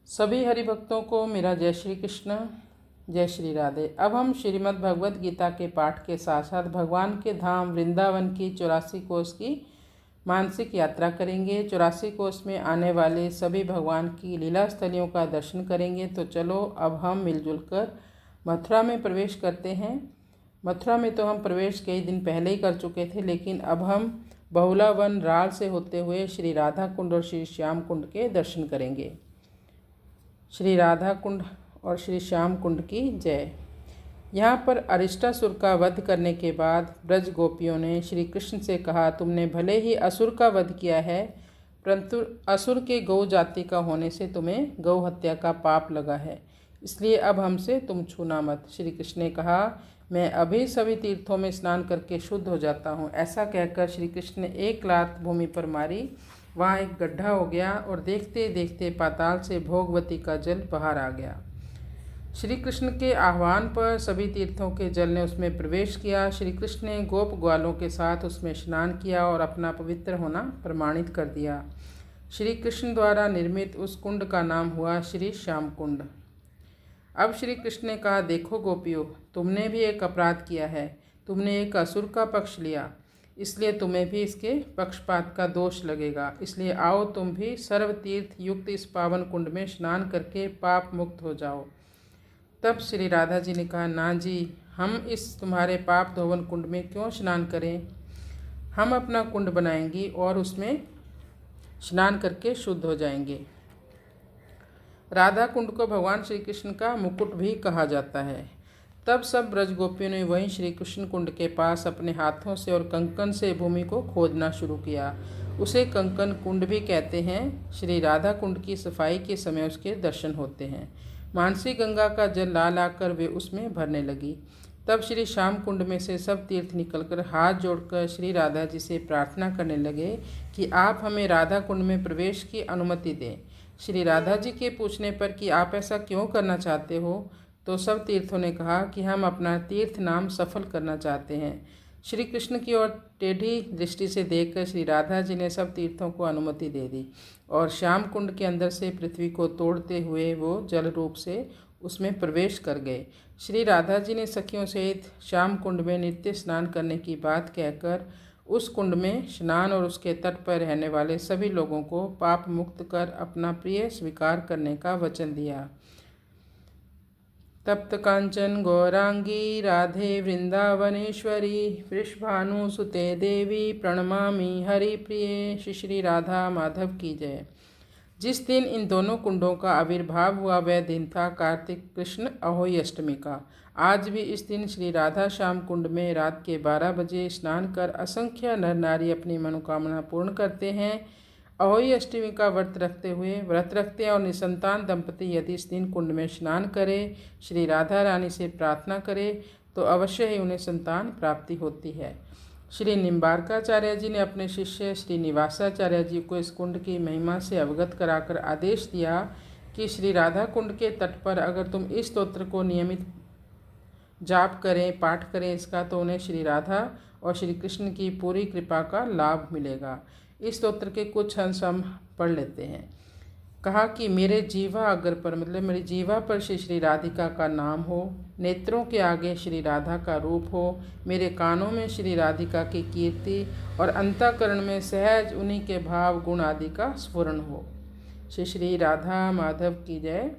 सभी हरि भक्तों को मेरा जय श्री कृष्ण, जय श्री राधे। अब हम श्रीमद् भगवद गीता के पाठ के साथ साथ भगवान के धाम वृंदावन की 84 कोस की मानसिक यात्रा करेंगे। 84 कोस में आने वाले सभी भगवान की लीला स्थलियों का दर्शन करेंगे। तो चलो अब हम मिलजुल कर मथुरा में प्रवेश करते हैं। मथुरा में तो हम प्रवेश कई दिन पहले ही कर चुके थे, लेकिन अब हम बहुला वन राल से होते हुए श्री राधा कुंड और श्री श्याम कुंड के दर्शन करेंगे। श्री राधा कुंड और श्री श्याम कुंड की जय। यहाँ पर अरिष्टासुर का वध करने के बाद ब्रज गोपियों ने श्री कृष्ण से कहा, तुमने भले ही असुर का वध किया है, परंतु असुर के गौ जाति का होने से तुम्हें गौ हत्या का पाप लगा है, इसलिए अब हमसे तुम छूना मत। श्री कृष्ण ने कहा, मैं अभी सभी तीर्थों में स्नान करके शुद्ध हो जाता हूँ। ऐसा कहकर श्री कृष्ण ने एक लात भूमि पर मारी। वहाँ एक गड्ढा हो गया और देखते देखते पाताल से भोगवती का जल बाहर आ गया। श्री कृष्ण के आह्वान पर सभी तीर्थों के जल ने उसमें प्रवेश किया। श्री कृष्ण ने गोप ग्वालों के साथ उसमें स्नान किया और अपना पवित्र होना प्रमाणित कर दिया। श्री कृष्ण द्वारा निर्मित उस कुंड का नाम हुआ श्री श्याम कुंड। अब श्री कृष्ण ने कहा, देखो गोपियों, तुमने भी एक अपराध किया है। तुमने एक असुर का पक्ष लिया, इसलिए तुम्हें भी इसके पक्षपात का दोष लगेगा। इसलिए आओ तुम भी सर्व तीर्थ युक्त इस पावन कुंड में स्नान करके पाप मुक्त हो जाओ। तब श्री राधा जी ने कहा, ना जी, हम इस तुम्हारे पाप धोवन कुंड में क्यों स्नान करें। हम अपना कुंड बनाएंगी और उसमें स्नान करके शुद्ध हो जाएंगे। राधा कुंड को भगवान श्री कृष्ण का मुकुट भी कहा जाता है। तब सब ब्रज गोपियों ने वहीं श्री कृष्ण कुंड के पास अपने हाथों से और कंकन से भूमि को खोदना शुरू किया। उसे कंकन कुंड भी कहते हैं। श्री राधा कुंड की सफाई के समय उसके दर्शन होते हैं। मानसी गंगा का जल ला लाकर वे उसमें भरने लगी। तब श्री श्याम कुंड में से सब तीर्थ निकलकर हाथ जोड़कर श्री राधा जी से प्रार्थना करने लगे कि आप हमें राधा कुंड में प्रवेश की अनुमति दें। श्री राधा जी के पूछने पर कि आप ऐसा क्यों करना चाहते हो, तो सब तीर्थों ने कहा कि हम अपना तीर्थ नाम सफल करना चाहते हैं। श्री कृष्ण की ओर टेढ़ी दृष्टि से देखकर श्री राधा जी ने सब तीर्थों को अनुमति दे दी और श्याम कुंड के अंदर से पृथ्वी को तोड़ते हुए वो जल रूप से उसमें प्रवेश कर गए। श्री राधा जी ने सखियों सहित श्याम कुंड में नित्य स्नान करने की बात कहकर उस कुंड में स्नान और उसके तट पर रहने वाले सभी लोगों को पाप मुक्त कर अपना प्रिय स्वीकार करने का वचन दिया। तप्त कांचन गौरांगी राधे वृंदावनेश्वरी वृषभानुसुते देवी प्रणमामि हरिप्रिये। श्री श्री राधा माधव की जय। जिस दिन इन दोनों कुंडों का आविर्भाव हुआ वह दिन था कार्तिक कृष्ण अहोई अष्टमी का। आज भी इस दिन श्री राधा श्याम कुंड में रात के 12 बजे स्नान कर असंख्य नर नारी अपनी मनोकामना पूर्ण करते हैं। अहोई अष्टमी का व्रत रखते हैं और निसंतान दंपति यदि इस दिन कुंड में स्नान करें, श्री राधा रानी से प्रार्थना करें, तो अवश्य ही उन्हें संतान प्राप्ति होती है। श्री निम्बारकाचार्य जी ने अपने शिष्य श्री निवासाचार्य जी को इस कुंड की महिमा से अवगत कराकर आदेश दिया कि श्री राधा कुंड के तट पर अगर तुम इस स्तोत्र को नियमित जाप करें, पाठ करें इसका, तो उन्हें श्री राधा और श्री कृष्ण की पूरी कृपा का लाभ मिलेगा। इस स्तोत्र के कुछ अंश हम पढ़ लेते हैं। कहा कि मेरे जीवा अगर पर मतलब मेरी जीवा पर श्री श्री राधिका का नाम हो, नेत्रों के आगे श्री राधा का रूप हो, मेरे कानों में श्री राधिका की कीर्ति और अंतःकरण में सहज उन्हीं के भाव गुण आदि का स्फुरण हो। श्री श्री राधा माधव की जय।